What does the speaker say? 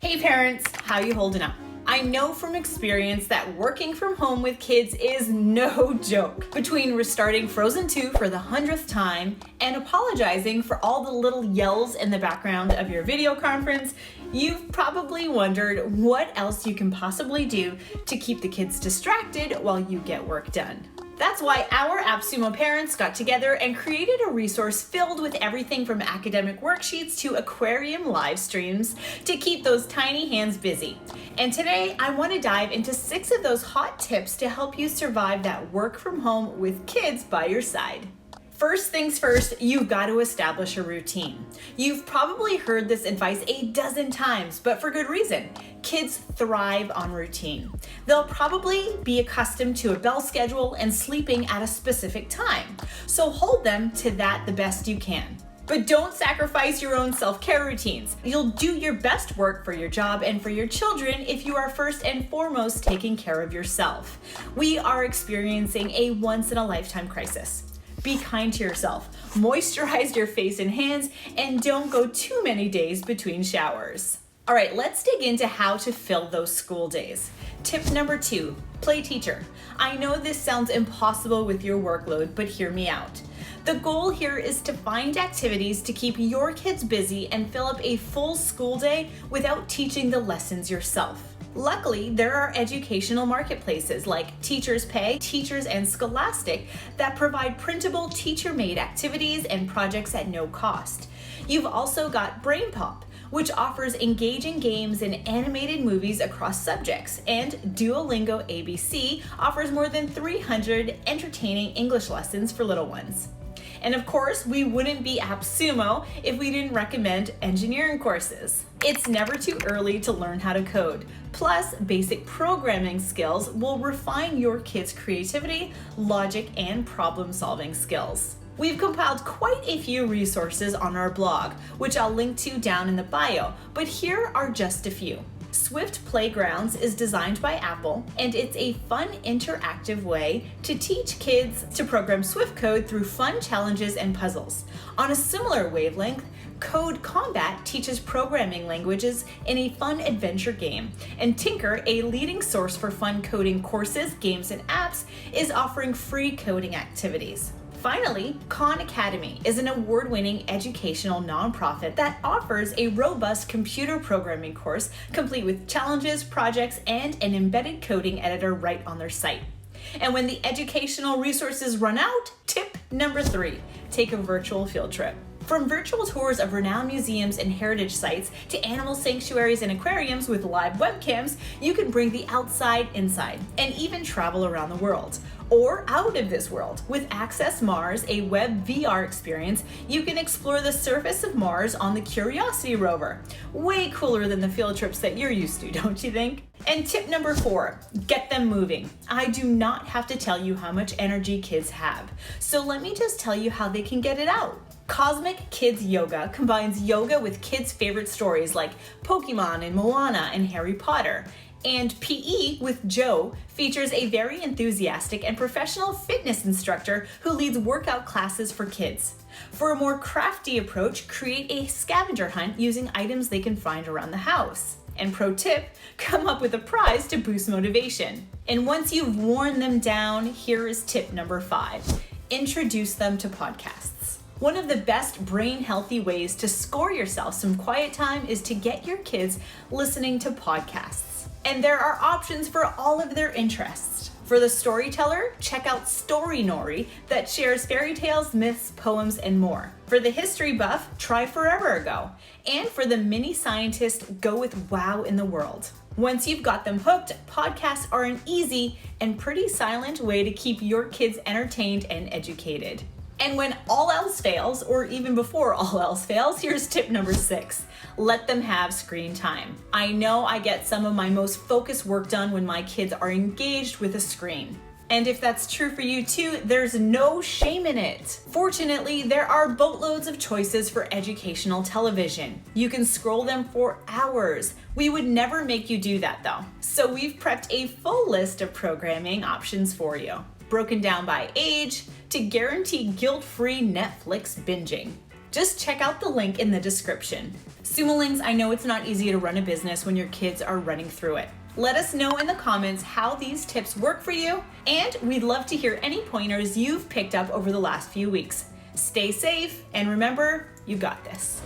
Hey parents, how you holding up? I know from experience that working from home with kids is no joke. Between restarting Frozen 2 for the 100th time and apologizing for all the little yells in the background of your video conference, you've probably wondered what else you can possibly do to keep the kids distracted while you get work done. That's why our AppSumo parents got together and created a resource filled with everything from academic worksheets to aquarium live streams to keep those tiny hands busy. And today I want to dive into 6 of those hot tips to help you survive that work from home with kids by your side. First things first, you've got to establish a routine. You've probably heard this advice a dozen times, but for good reason. Kids thrive on routine. They'll probably be accustomed to a bell schedule and sleeping at a specific time. So hold them to that the best you can. But don't sacrifice your own self-care routines. You'll do your best work for your job and for your children if you are first and foremost taking care of yourself. We are experiencing a once-in-a-lifetime crisis. Be kind to yourself, moisturize your face and hands, and don't go too many days between showers. All right, let's dig into how to fill those school days. Tip number 2, play teacher. I know this sounds impossible with your workload, but hear me out. The goal here is to find activities to keep your kids busy and fill up a full school day without teaching the lessons yourself. Luckily, there are educational marketplaces like Teachers Pay, Teachers, and Scholastic that provide printable teacher-made activities and projects at no cost. You've also got BrainPop, which offers engaging games and animated movies across subjects, and Duolingo ABC offers more than 300 entertaining English lessons for little ones. And of course, we wouldn't be AppSumo if we didn't recommend engineering courses. It's never too early to learn how to code. Plus, basic programming skills will refine your kids' creativity, logic, and problem-solving skills. We've compiled quite a few resources on our blog, which I'll link to down in the bio, but here are just a few. Swift Playgrounds is designed by Apple, and it's a fun, interactive way to teach kids to program Swift code through fun challenges and puzzles. On a similar wavelength, Code Combat teaches programming languages in a fun adventure game, and Tinker, a leading source for fun coding courses, games, and apps, is offering free coding activities. Finally, Khan Academy is an award-winning educational nonprofit that offers a robust computer programming course complete with challenges, projects, and an embedded coding editor right on their site. And when the educational resources run out, tip number 3, take a virtual field trip. From virtual tours of renowned museums and heritage sites to animal sanctuaries and aquariums with live webcams, you can bring the outside inside and even travel around the world. Or out of this world. With Access Mars, a web VR experience, you can explore the surface of Mars on the Curiosity rover. Way cooler than the field trips that you're used to, don't you think? And tip number 4, get them moving. I do not have to tell you how much energy kids have, so let me just tell you how they can get it out. Cosmic Kids Yoga combines yoga with kids' favorite stories like Pokemon and Moana and Harry Potter. And PE with Joe features a very enthusiastic and professional fitness instructor who leads workout classes for kids. For a more crafty approach, create a scavenger hunt using items they can find around the house. And pro tip, come up with a prize to boost motivation. And once you've worn them down, here is tip number 5. Introduce them to podcasts. One of the best brain-healthy ways to score yourself some quiet time is to get your kids listening to podcasts. And there are options for all of their interests. For the storyteller, check out Storynori that shares fairy tales, myths, poems, and more. For the history buff, try Forever Ago. And for the mini scientist, go with Wow in the World. Once you've got them hooked, podcasts are an easy and pretty silent way to keep your kids entertained and educated. And when all else fails, or even before all else fails, here's tip number 6. Let them have screen time. I know I get some of my most focused work done when my kids are engaged with a screen. And if that's true for you too, there's no shame in it. Fortunately, there are boatloads of choices for educational television. You can scroll them for hours. We would never make you do that though. So we've prepped a full list of programming options for you, broken down by age to guarantee guilt-free Netflix binging. Just check out the link in the description. Sumolings, I know it's not easy to run a business when your kids are running through it. Let us know in the comments how these tips work for you, and we'd love to hear any pointers you've picked up over the last few weeks. Stay safe, and remember, you got this.